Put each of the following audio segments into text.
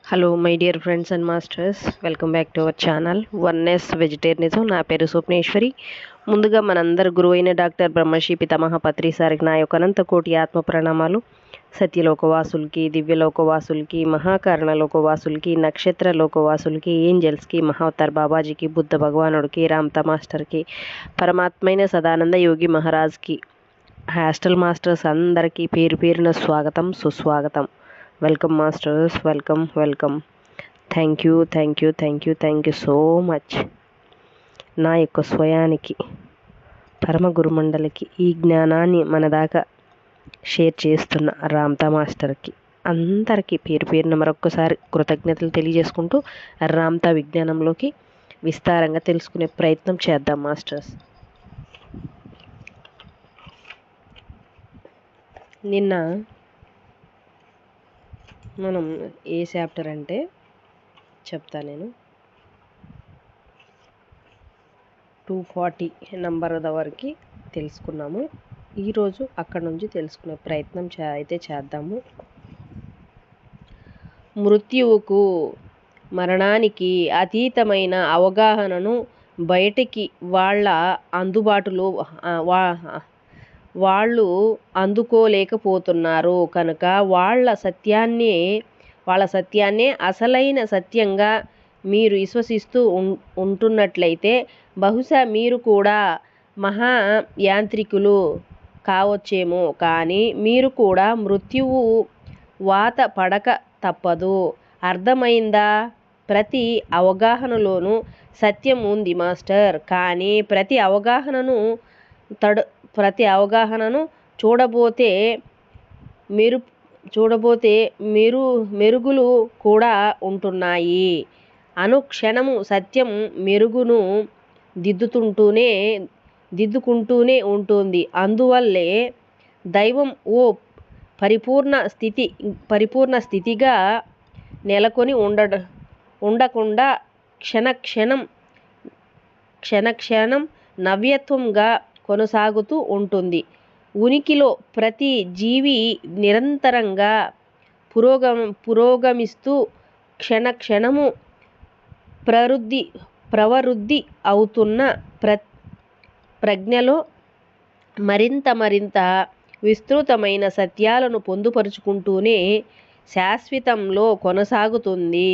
Hello my dear friends and masters, welcome back to our channel oneness vegetarianism. నా పేరు స్వప్నేశ్వరి. ముందుగా మనందరి గురువు అయిన డాక్టర్ బ్రహ్మశ్రీ పితామహ పత్రి సారికి నా యొక్క అనంత కోటి ఆత్మ ప్రణామాలు. సత్యలోకవాసులకి, దివ్యలోకవాసులకి, మహాకారణ లోకవాసులకి, నక్షత్ర లోకవాసులకి, ఏంజల్స్కి, మహావతార్ బాబాజీకి, బుద్ధ భగవానుడికి, రామ్తా మాస్టర్కి, పరమాత్మైన సదానంద యోగి మహారాజ్కి, హాస్టల్ మాస్టర్స్ అందరికీ పేరు పేరున స్వాగతం, సుస్వాగతం. Welcome masters, welcome. Thank you so much. నా యొక్క స్వయానికి, పరమ గురుమండలికి ఈ జ్ఞానాన్ని మన దాకా షేర్ చేస్తున్న రామ్తా మాస్టర్కి అందరికీ పేరు పేరున మరొక్కసారి కృతజ్ఞతలు తెలియజేసుకుంటూ రామ్తా విజ్ఞానంలోకి విస్తారంగా తెలుసుకునే ప్రయత్నం చేద్దాం మాస్టర్స్. నిన్న మనం ఏ చాప్టర్ అంటే చెప్తా నేను. 240 నంబర్ వరకు తెలుసుకున్నాము. ఈరోజు అక్కడ నుంచి తెలుసుకునే ప్రయత్నం అయితే చేద్దాము. మృత్యువుకు, మరణానికి అతీతమైన అవగాహనను బయటికి అందుబాటులో వాళ్ళు అందుకోలేకపోతున్నారు కనుక వాళ్ళ సత్యాన్నే అసలైన సత్యంగా మీరు విశ్వసిస్తూ ఉంటున్నట్లయితే బహుశా మీరు కూడా మహా యాంత్రికులు కావచ్చేమో, కానీ మీరు కూడా మృత్యువు వాత పడక తప్పదు. అర్థమైందా? ప్రతి అవగాహనలోనూ సత్యం ఉంది మాస్టర్, కానీ ప్రతి అవగాహనను చూడబోతే మెరుగులు కూడా ఉంటున్నాయి. అనుక్షణము సత్యం మెరుగును దిద్దుకుంటూనే ఉంటుంది. అందువల్లే దైవం ఓ పరిపూర్ణ స్థితిగా నెలకొని ఉండకుండా క్షణక్షణం నవ్యత్వంగా కొనసాగుతూ ఉంటుంది. ఉనికిలో ప్రతి జీవి నిరంతరంగా పురోగమిస్తూ క్షణక్షణము ప్రవృద్ధి అవుతున్న ప్రజ్ఞలో మరింత విస్తృతమైన సత్యాలను పొందుపరుచుకుంటూనే శాశ్వతంలో కొనసాగుతుంది.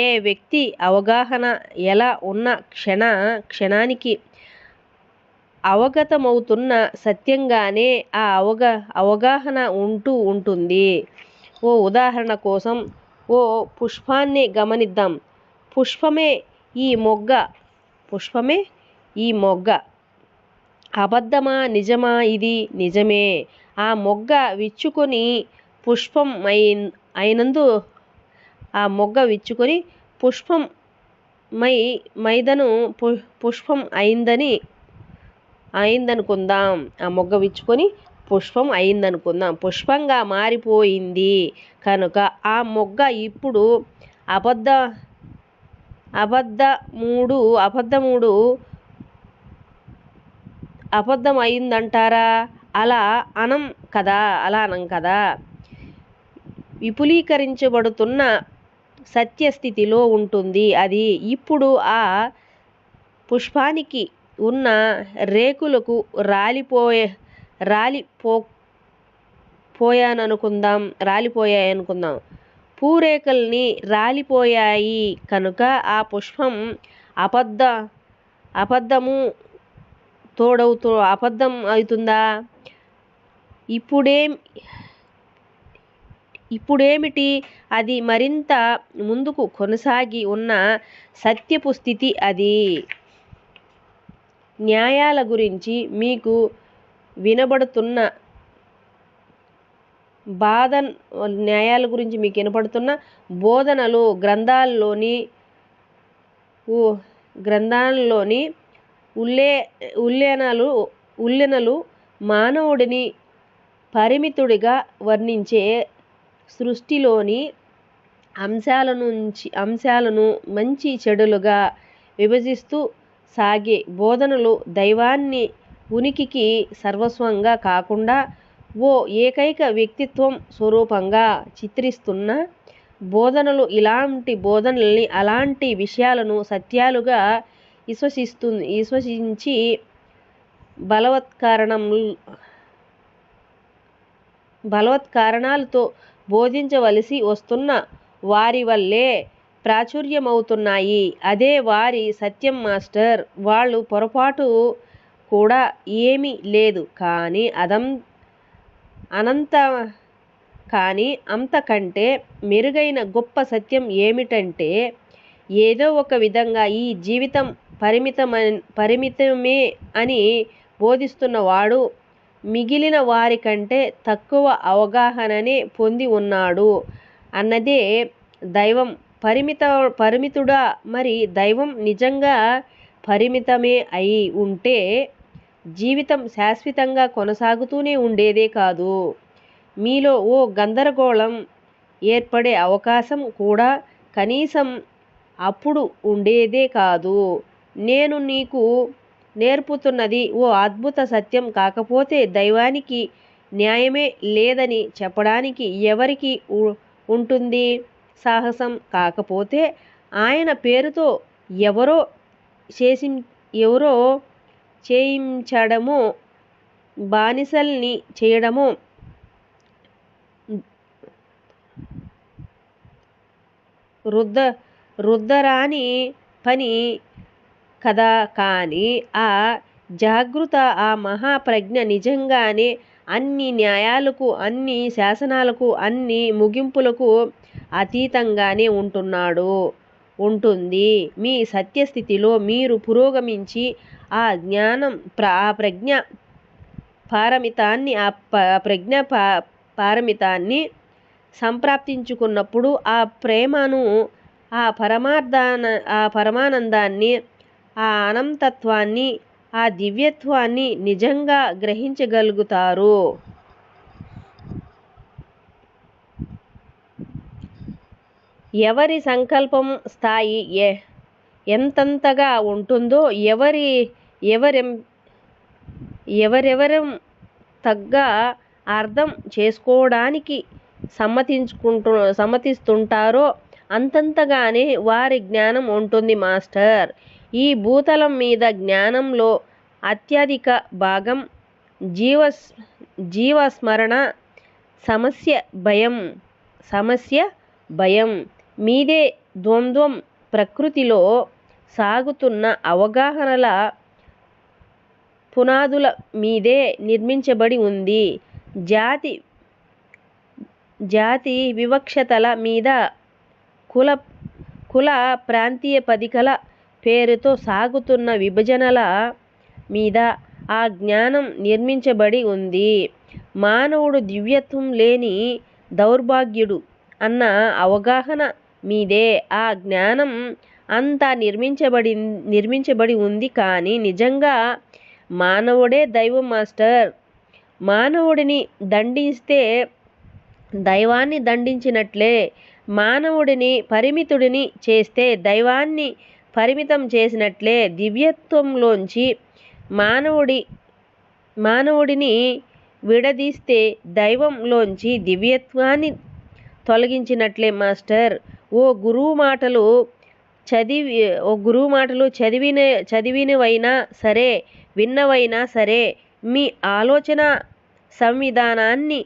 ఏ వ్యక్తి అవగాహన ఎలా ఉన్న క్షణానికి అవగతమవుతున్న సత్యంగానే ఆ అవగాహన ఉంటుంది. ఓ ఉదాహరణ కోసం ఓ పుష్పాన్నే గమనిద్దాం. పుష్పమే ఈ మొగ్గ. అబద్ధమా నిజమా? ఇది నిజమే. ఆ మొగ్గ విచ్చుకొని పుష్పం అయిందనుకుందాం. పుష్పంగా మారిపోయింది కనుక ఆ మొగ్గ ఇప్పుడు అబద్ధం అయిందంటారా? అలా అనం కదా. విపులీకరించబడుతున్న సత్యస్థితిలో ఉంటుంది అది. ఇప్పుడు ఆ పుష్పానికి ఉన్న రేకులకు రాలిపోయాయనుకుందాం. పూరేకల్ని రాలిపోయాయి కనుక ఆ పుష్పం అబద్ధం అవుతుందా? ఇప్పుడేమిటి? అది మరింత ముందుకు కొనసాగి ఉన్న సత్యపు స్థితి అది. న్యాయాల గురించి మీకు వినబడుతున్న బోధనలు గ్రంథాల్లోని ఉల్లెనలు మానవుడిని పరిమితుడిగా వర్ణించే సృష్టిలోని అంశాలను మంచి చెడులుగా విభజిస్తూ సాగే బోధనలు దైవాన్ని ఉనికికి సర్వస్వంగా కాకుండా ఓ ఏకైక వ్యక్తిత్వం స్వరూపంగా చిత్రిస్తున్న బోధనలు ఇలాంటి బోధనల్ని అలాంటి విషయాలను సత్యాలుగా విశ్వసించి బలవత్కారణాలతో బోధించవలసి వస్తున్న వారి వల్లే ప్రాచుర్యమవుతున్నాయి. అదే వారి సత్యం మాస్టర్. వాళ్ళు పొరపాటు కూడా ఏమీ లేదు. కానీ అంతకంటే మెరుగైన గొప్ప సత్యం ఏమిటంటే, ఏదో ఒక విధంగా ఈ జీవితం పరిమితమే అని బోధిస్తున్నవాడు మిగిలిన వారికంటే తక్కువ అవగాహననే పొంది ఉన్నాడు అన్నదే. దైవం పరిమితుడా? మరి దైవం నిజంగా పరిమితమే అయి ఉంటే జీవితం శాశ్వతంగా కొనసాగుతూనే ఉండేదే కాదు. మీలో ఓ గందరగోళం ఏర్పడే అవకాశం కూడా కనీసం అప్పుడు ఉండేదే కాదు. నేను నీకు నేర్పుతున్నది ఓ అద్భుత సత్యం కాకపోతే దైవానికి న్యాయమే లేదని చెప్పడానికి ఎవరికి ఉంటుంది సాహసం? కాకపోతే ఆయన పేరుతో ఎవరో చేయించడమో, బానిసల్ని చేయడమో రుద్దరాని పని కదా. కానీ ఆ జాగృత, ఆ మహాప్రజ్ఞ నిజంగానే అన్ని న్యాయాలకు, అన్ని శాసనాలకు, అన్ని ముగింపులకు అతీతంగానే ఉంటుంది. మీ సత్యస్థితిలో మీరు పురోగమించి ఆ ప్రజ్ఞా పారమితాన్ని సంప్రాప్తించుకున్నప్పుడు ఆ ప్రేమను, ఆ పరమానందాన్ని, ఆ అనంతత్వాన్ని, ఆ దివ్యత్వాన్ని నిజంగా గ్రహించగలుగుతారు. ఎవరి సంకల్పం స్థాయి ఎంతగా ఉంటుందో, ఎవరెవరం తగ్గ అర్థం చేసుకోవడానికి సమ్మతిస్తుంటారో అంతంతగానే వారి జ్ఞానం ఉంటుంది మాస్టర్. ఈ భూతలం మీద జ్ఞానంలో అత్యధిక భాగం జీవస్మరణ సమస్య భయం మీదే. ద్వంద్వం ప్రకృతిలో సాగుతున్న అవగాహనల పునాదుల మీదే నిర్మించబడి ఉంది. జాతి వివక్షతల మీద, కుల ప్రాంతీయపదికల పేరుతో సాగుతున్న విభజనల మీద ఆ జ్ఞానం నిర్మించబడి ఉంది. మానవుడు దివ్యత్వం లేని దౌర్భాగ్యుడు అన్న అవగాహన మీదే ఆ జ్ఞానం అంతా నిర్మించబడి ఉంది. కానీ నిజంగా మానవుడే దైవం మాస్టర్. మానవుడిని దండిస్తే దైవాన్ని దండించినట్లే. మానవుడిని పరిమితుడిని చేస్తే దైవాన్ని పరిమితం చేసినట్లే. దివ్యత్వంలోంచి మానవుడిని విడదీస్తే దైవంలోంచి దివ్యత్వాన్ని తొలగించినట్లే మాస్టర్. ఓ గురువు మాటలు చదివినవైనా సరే, విన్నవైనా సరే, మీ ఆలోచన సంవిధానాన్ని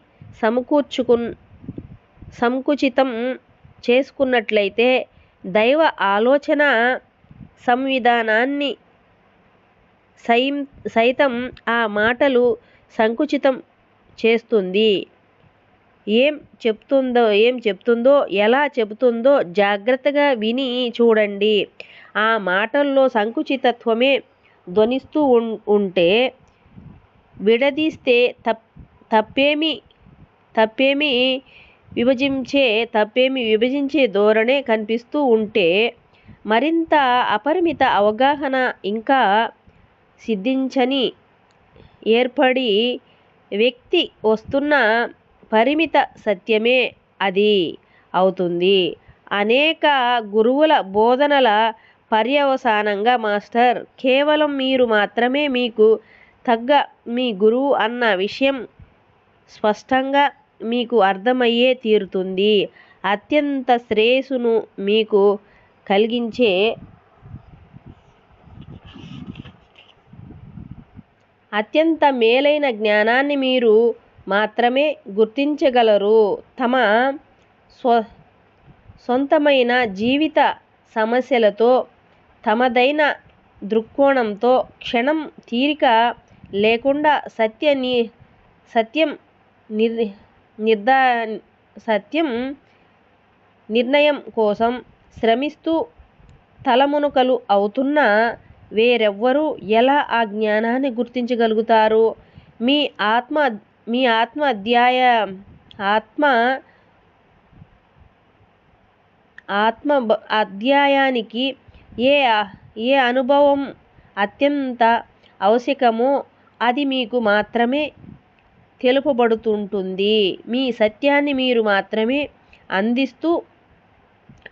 సంకుచితం చేసుకున్నట్లయితే దైవ ఆలోచన సంవిధానాన్ని సైతం ఆ మాటలు సంకుచితం చేస్తుంది. ఏం చెప్తుందో, ఎలా చెబుతుందో జాగ్రత్తగా విని చూడండి. ఆ మాటల్లో సంకుచితత్వమే ధ్వనిస్తూ ఉంటే విడదీస్తే తప్పేమీ విభజించే ధోరణే కనిపిస్తూ ఉంటే మరింత అపరిమిత అవగాహన ఇంకా సిద్ధించని ఏర్పడి వ్యక్తి వస్తున్న పరిమిత సత్యమే అది అవుతుంది. అనేక గురువుల బోధనల పర్యవసానంగా మాస్టర్, కేవలం మీరు మాత్రమే మీకు తగ్గ మీ గురువు అన్న విషయం స్పష్టంగా మీకు అర్థమయ్యే తీరుతుంది. అత్యంత శ్రేయస్సును మీకు కలిగించే అత్యంత మేలైన జ్ఞానాన్ని మీరు మాత్రమే గుర్తించగలరు. తమ సొంతమైన జీవిత సమస్యలతో తమదైన దృక్కోణంతో క్షణం తీరిక లేకుండా సత్యం నిర్ణయం కోసం శ్రమిస్తూ తలమునకలు అవుతున్న వేరెవ్వరూ ఎలా ఆ జ్ఞానాన్ని గుర్తించగలుగుతారు? మీ ఆత్మ అధ్యాయానికి ఏ అనుభవం అత్యంత ఆవశ్యకమో అది మీకు మాత్రమే తెలుపబడుతుంటుంది. మీ సత్యాన్ని మీరు మాత్రమే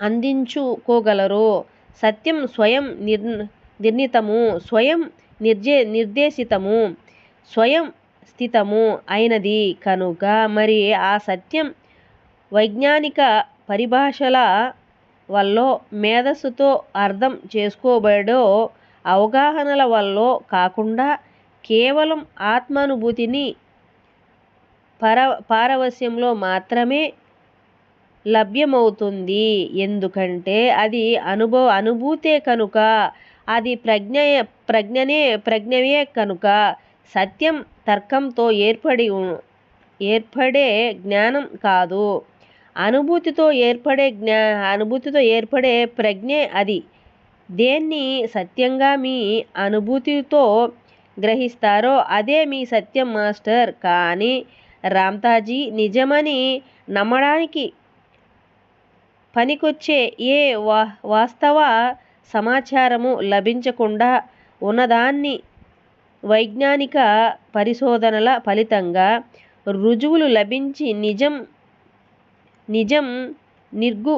అందించుకోగలరు. సత్యం స్వయం నిర్ణీతము, స్వయం నిర్దేశితము, స్వయం స్థితము అయినది కనుక మరి ఆ సత్యం వైజ్ఞానిక పరిభాషల వల్ల మేధస్సుతో అర్థం చేసుకోబడో అవగాహనల వల్ల కాకుండా కేవలం ఆత్మానుభూతిని పారవస్యంలో మాత్రమే లభ్యమవుతుంది. ఎందుకంటే అది అనుభూతే కనుక, అది ప్రజ్ఞయే కనుక. సత్యం తర్కంతో ఏర్పడే జ్ఞానం కాదు, అనుభూతితో ఏర్పడే ప్రజ్ఞే అది. దేన్ని సత్యంగా మీ అనుభూతితో గ్రహిస్తారో అదే మీ సత్యం మాస్టర్. కానీ రామ్తాజీ నిజమని నమ్మడానికి పనికొచ్చే ఏ వాస్తవ సమాచారము లభించకుండా ఉన్నదాన్ని వైజ్ఞానిక పరిశోధనల ఫలితంగా రుజువులు లభించి నిజం నిర్గు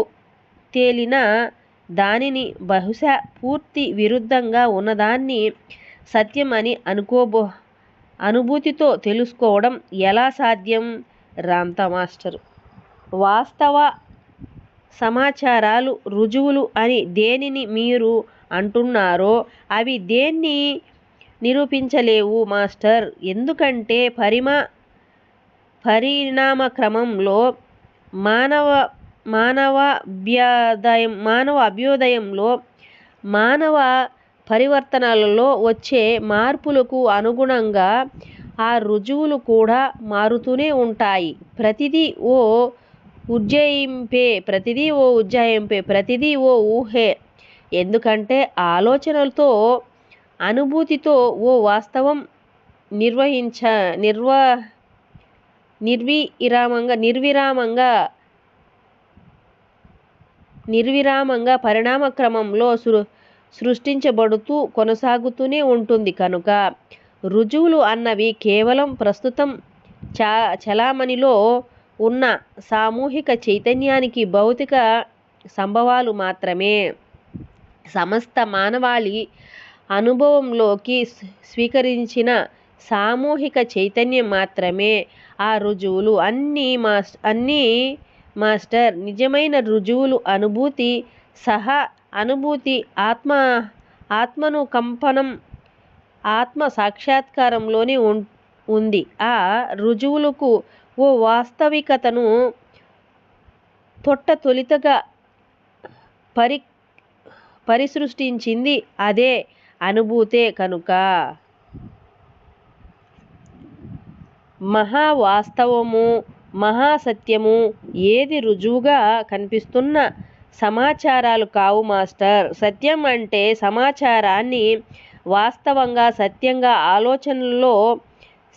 తేలిన దానిని బహుశా పూర్తి విరుద్ధంగా ఉన్నదాన్ని సత్యం అని అనుభూతితో తెలుసుకోవడం ఎలా సాధ్యం? రామ్తా మాస్టర్, వాస్తవ సమాచారాలు రుజువులు అని దేనిని మీరు అంటున్నారో అవి దేన్ని నిరూపించలేవు మాస్టర్. ఎందుకంటే పరిణామక్రమంలో మానవ అభ్యుదయంలో మానవ పరివర్తనలలో వచ్చే మార్పులకు అనుగుణంగా ఆ రుజువులు కూడా మారుతూనే ఉంటాయి. ప్రతిదీ ఓ ఉజ్జాయింపే, ప్రతిదీ ఓ ఊహే. ఎందుకంటే ఆలోచనలతో అనుభూతితో ఓ వాస్తవం నిర్విరామంగా పరిణామక్రమంలో సృష్టించబడుతూ కొనసాగుతూనే ఉంటుంది. కనుక రుజువులు అన్నవి కేవలం ప్రస్తుతం చలామణిలో ఉన్న సామూహిక చైతన్యానికి భౌతిక సంభవాలు మాత్రమే. సమస్త మానవాళి అనుభవంలోకి స్వీకరించిన సామూహిక చైతన్యం మాత్రమే ఆ రుజువులు అన్నీ మాస్టర్. నిజమైన రుజువులు అనుభూతి, సహా అనుభూతి, ఆత్మనుకంపనం, ఆత్మ సాక్షాత్కారంలోనే ఉంది. ఆ రుజువులకు ఓ వాస్తవికతను తొలితగా పరిసృష్టించింది అదే అనుభూతే కనుక. మహావాస్తవము, మహాసత్యము ఏది రుజువుగా కనిపిస్తున్న సమాచారాలు కావు మాస్టర్. సత్యం అంటే సమాచారాన్ని వాస్తవంగా సత్యంగా ఆలోచనలో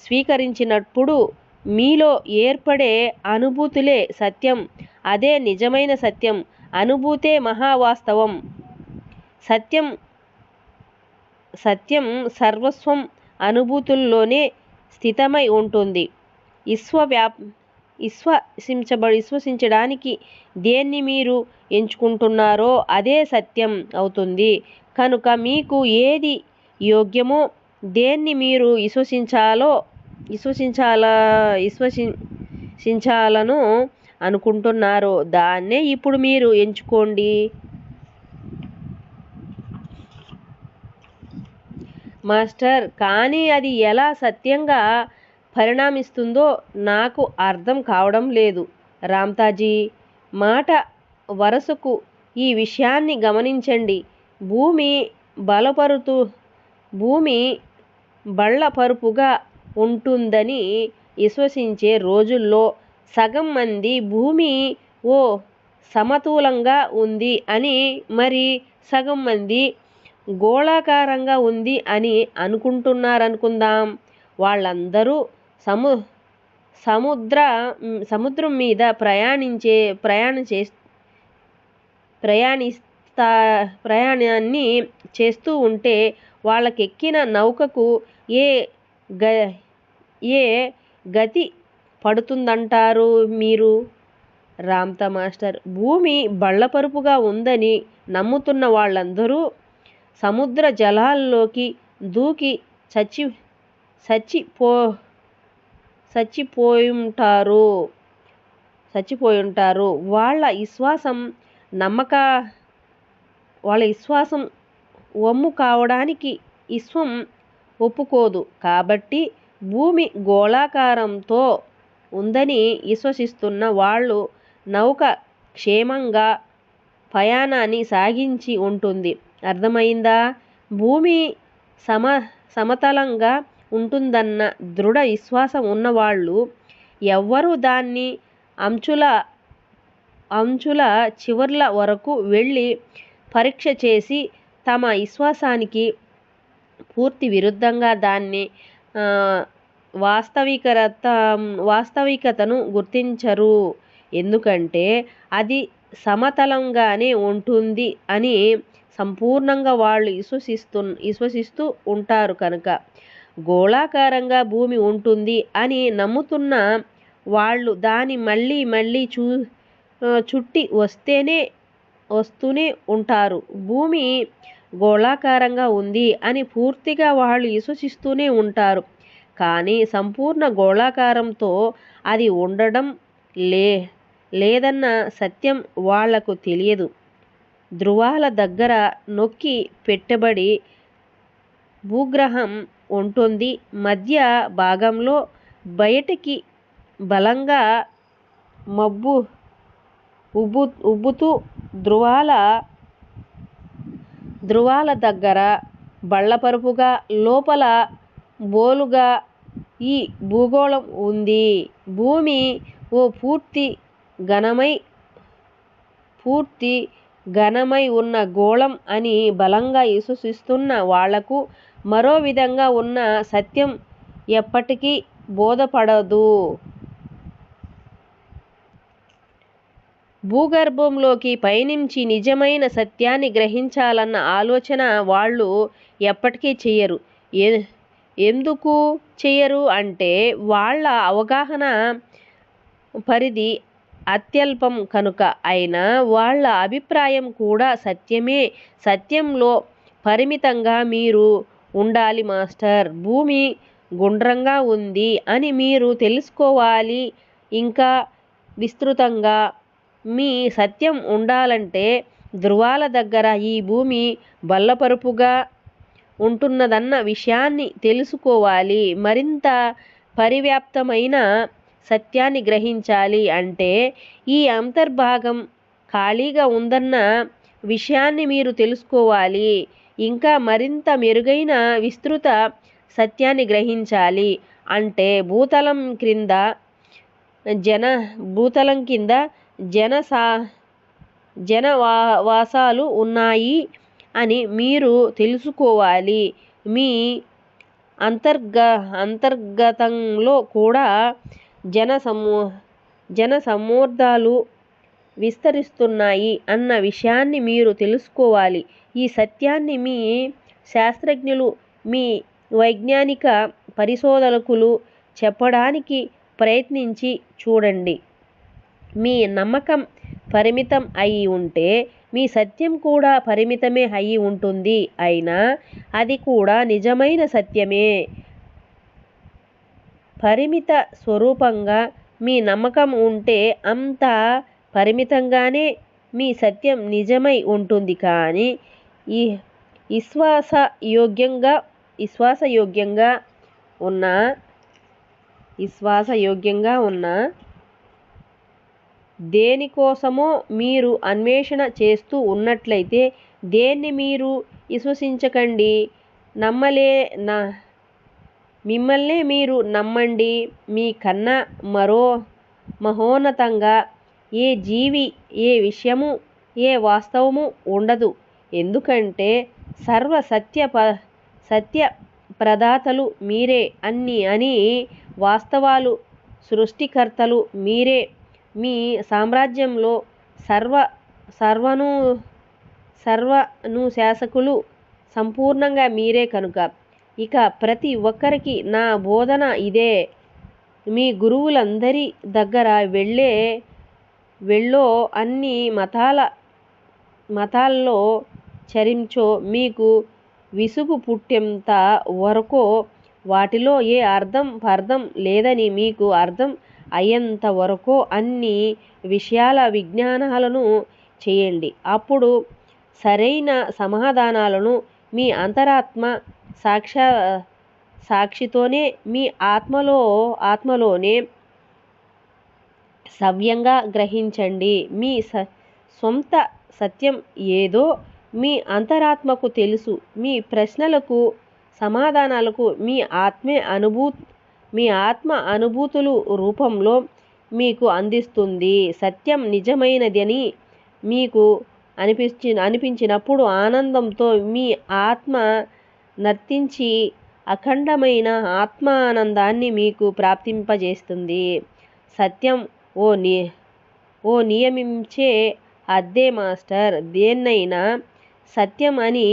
స్వీకరించినప్పుడు మీలో ఏర్పడే అనుభూతులే సత్యం. అదే నిజమైన సత్యం. అనుభూతే మహావాస్తవం. సత్యం సర్వస్వం అనుభూతుల్లోనే స్థితమై ఉంటుంది. విశ్వసించడానికి దేన్ని మీరు ఎంచుకుంటున్నారో అదే సత్యం అవుతుంది. కనుక మీకు ఏది యోగ్యమో, దేన్ని మీరు విశ్వసించాలనో అనుకుంటున్నారో దాన్నే ఇప్పుడు మీరు ఎంచుకోండి. మాస్టర్, కానీ అది ఎలా సత్యంగా పరిణమిస్తుందో నాకు అర్థం కావడం లేదు. రామ్తాజీ మాట వరసకు ఈ విషయాన్ని గమనించండి. భూమి బల్లపరుపుగా ఉంటుందని విశ్వసించే రోజుల్లో సగం మంది భూమి ఓ సమతూలంగా ఉంది అని, మరి సగం మంది గోళాకారంగా ఉంది అని అనుకుంటున్నారనుకుందాం. వాళ్ళందరూ సముద్రం మీద ప్రయాణాన్ని చేస్తూ ఉంటే వాళ్ళకెక్కిన నౌకకు ఏ గతి పడుతుందంటారు మీరు? రామ్తా మాస్టర్, భూమి బల్లపరుపుగా ఉందని నమ్ముతున్న వాళ్ళందరూ సముద్ర జలాల్లోకి దూకి చచ్చిపోయుంటారు. వాళ్ళ విశ్వాసం వమ్ము కావడానికి విశ్వం ఒప్పుకోదు. కాబట్టి భూమి గోళాకారంతో ఉందని విశ్వసిస్తున్న వాళ్ళు నౌక క్షేమంగా ప్రయాణాన్ని సాగించి ఉంటుంది. అర్థమైందా? భూమి సమతలంగా ఉంటుందన్న దృఢ విశ్వాసం ఉన్నవాళ్ళు ఎవ్వరూ దాన్ని అంచుల చివర్ల వరకు వెళ్ళి పరీక్ష చేసి తమ విశ్వాసానికి పూర్తి విరుద్ధంగా దాన్ని వాస్తవికతను గుర్తించరు. ఎందుకంటే అది సమతలంగానే ఉంటుంది అని సంపూర్ణంగా వాళ్ళు విశ్వసిస్తూ ఉంటారు కనుక. గోళాకారంగా భూమి ఉంటుంది అని నమ్ముతున్న వాళ్ళు దాన్ని మళ్ళీ మళ్ళీ చుట్టి వస్తూనే ఉంటారు. భూమి గోళాకారంగా ఉంది అని పూర్తిగా వాళ్ళు విశ్వసిస్తూనే ఉంటారు. కానీ సంపూర్ణ గోళాకారంతో అది ఉండడం లేదన్న సత్యం వాళ్లకు తెలియదు. ధృవాల దగ్గర నొక్కి పెట్టబడి భూగ్రహం ఉంటుంది. మధ్య భాగంలో బయటికి బలంగా ఉబ్బుతూ ధృవాల దగ్గర బల్లపరుపుగా, లోపల బోలుగా ఈ భూగోళం ఉంది. భూమి ఓ పూర్తి ఘనమై ఉన్న గోళం అని బలంగా విశ్వసిస్తున్న వాళ్లకు మరో విధంగా ఉన్న సత్యం ఎప్పటికీ బోధపడదు. భూగర్భంలోకి పయనించి నిజమైన సత్యాన్ని గ్రహించాలన్న ఆలోచన వాళ్ళు ఎప్పటికీ చెయ్యరు. ఎందుకు చెయ్యరు అంటే వాళ్ళ అవగాహన పరిధి అత్యల్పం కనుక. అయినా వాళ్ళ అభిప్రాయం కూడా సత్యమే. సత్యంలో పరిమితంగా మీరు ఉండాలి మాస్టర్. భూమి గుండ్రంగా ఉంది అని మీరు తెలుసుకోవాలి. ఇంకా విస్తృతంగా మీ సత్యం ఉండాలంటే ధృవాల దగ్గర ఈ భూమి బల్లపరుపుగా ఉంటున్నదన్న విషయాన్ని తెలుసుకోవాలి. మరింత పరివ్యాప్తమైన సత్యాన్ని గ్రహించాలి అంటే ఈ అంతర్భాగం ఖాళీగా ఉందన్న విషయాన్ని మీరు తెలుసుకోవాలి. ఇంకా మరింత మెరుగైన విస్తృత సత్యాన్ని గ్రహించాలి అంటే భూతలం కింద జనవాసాలు ఉన్నాయి అని మీరు తెలుసుకోవాలి. మీ అంతర్గతంలో కూడా జనసమూహాలు విస్తరిస్తున్నాయి అన్న విషయాన్ని మీరు తెలుసుకోవాలి. ఈ సత్యాన్ని మీ శాస్త్రజ్ఞులు, మీ వైజ్ఞానిక పరిశోధకులు చెప్పడానికి ప్రయత్నించి చూడండి. మీ నమ్మకం పరిమితం అయి ఉంటే మీ సత్యం కూడా పరిమితమే అయి ఉంటుంది. అయినా అది కూడా నిజమైన సత్యమే. పరిమిత స్వరూపంగా మీ నమ్మకం ఉంటే అంత పరిమితంగానే మీ సత్యం నిజమై ఉంటుంది. కానీ ఈ విశ్వాసయోగ్యంగా ఉన్న దేనికోసమో మీరు అన్వేషణ చేస్తూ ఉన్నట్లయితే దేన్ని మీరు విశ్వసించకండి. మిమ్మల్నే మీరు నమ్మండి. మీ కన్నా మహోన్నతంగా ఏ జీవి, ఏ విషయము, ఏ వాస్తవము ఉండదు. ఎందుకంటే సర్వ సత్య ప్రదాతలు మీరే అని వాస్తవాలు సృష్టికర్తలు మీరే. మీ సామ్రాజ్యంలో సర్వను శాసకులు సంపూర్ణంగా మీరే కనుక ఇక ప్రతి ఒక్కరికి నా బోధన ఇదే. మీ గురువులందరి దగ్గర వెళ్ళో అన్ని మతాల్లో చరించో మీకు విసుగు పుట్టేంత వరకో వాటిలో ఏ పర్థం లేదని మీకు అర్థం అయ్యేంత వరకో అన్ని విషయాల విజ్ఞానాలను చేయండి. అప్పుడు సరైన సమాధానాలను మీ అంతరాత్మ సాక్షితోనే మీ ఆత్మలోనే సవ్యంగా గ్రహించండి. మీ సొంత సత్యం ఏదో మీ అంతరాత్మకు తెలుసు. మీ ప్రశ్నలకు సమాధానాలకు మీ ఆత్మ అనుభూతులు రూపంలో మీకు అందిస్తుంది. సత్యం నిజమైనదని మీకు అనిపించినప్పుడు ఆనందంతో మీ ఆత్మ నర్తించి అఖండమైన ఆత్మానందాన్ని మీకు ప్రాప్తింపజేస్తుంది. సత్యం ఓ నియమించే అద్దే మాస్టర్. దేన్నైనా సత్యం అని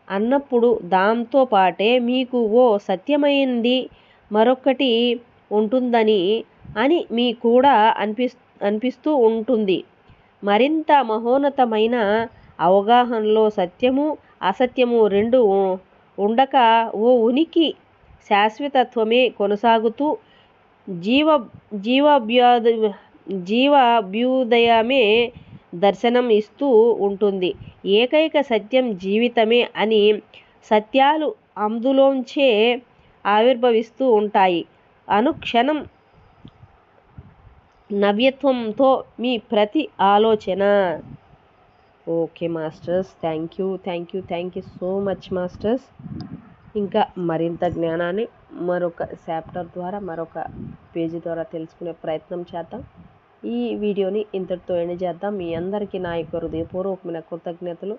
అన్నప్పుడు దాంతో పాటే మీకు ఓ సత్యమైంది మరొకటి ఉంటుందని మీ కూడా అనిపిస్తూ ఉంటుంది. మరింత మహోన్నతమైన అవగాహనలో సత్యము అసత్యము రెండూ ఉండక ఓ ఉనికి శాశ్వతత్వమే కొనసాగుతూ జీవాభ్యుదయమే దర్శనం ఇస్తూ ఉంటుంది. ఏకైక సత్యం జీవితమే అని సత్యాలు అందులోంచే ఆవిర్భవిస్తూ ఉంటాయి. అనుక్షణం నవ్యత్వంతో మీ ప్రతి ఆలోచన. Okay masters, thank you so much masters. ఇంకా మరింత జ్ఞానాన్ని మరొక చాప్టర్ ద్వారా మరొక పేజీ ద్వారా తెలుసుకునే ప్రయత్నం చేద్దాం. ఈ వీడియోని ఇంతటితో ఎండ్ చేద్దాం. మీ అందరికీ నా యొక్క హృదయపూర్వకమైన కృతజ్ఞతలు.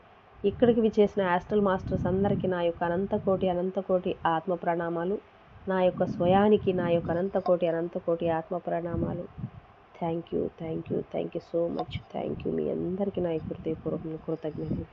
ఇక్కడికి విచ్చేసిన ఆస్ట్రల్ మాస్టర్స్ అందరికీ నా యొక్క అనంతకోటి ఆత్మ ప్రణామాలు. నా యొక్క స్వయానికి నా యొక్క అనంతకోటి ఆత్మ ప్రణామాలు. Thank you so much. మీ అందరికీ నా యొక్క హృదయపూర్వకమైన కృతజ్ఞతలు.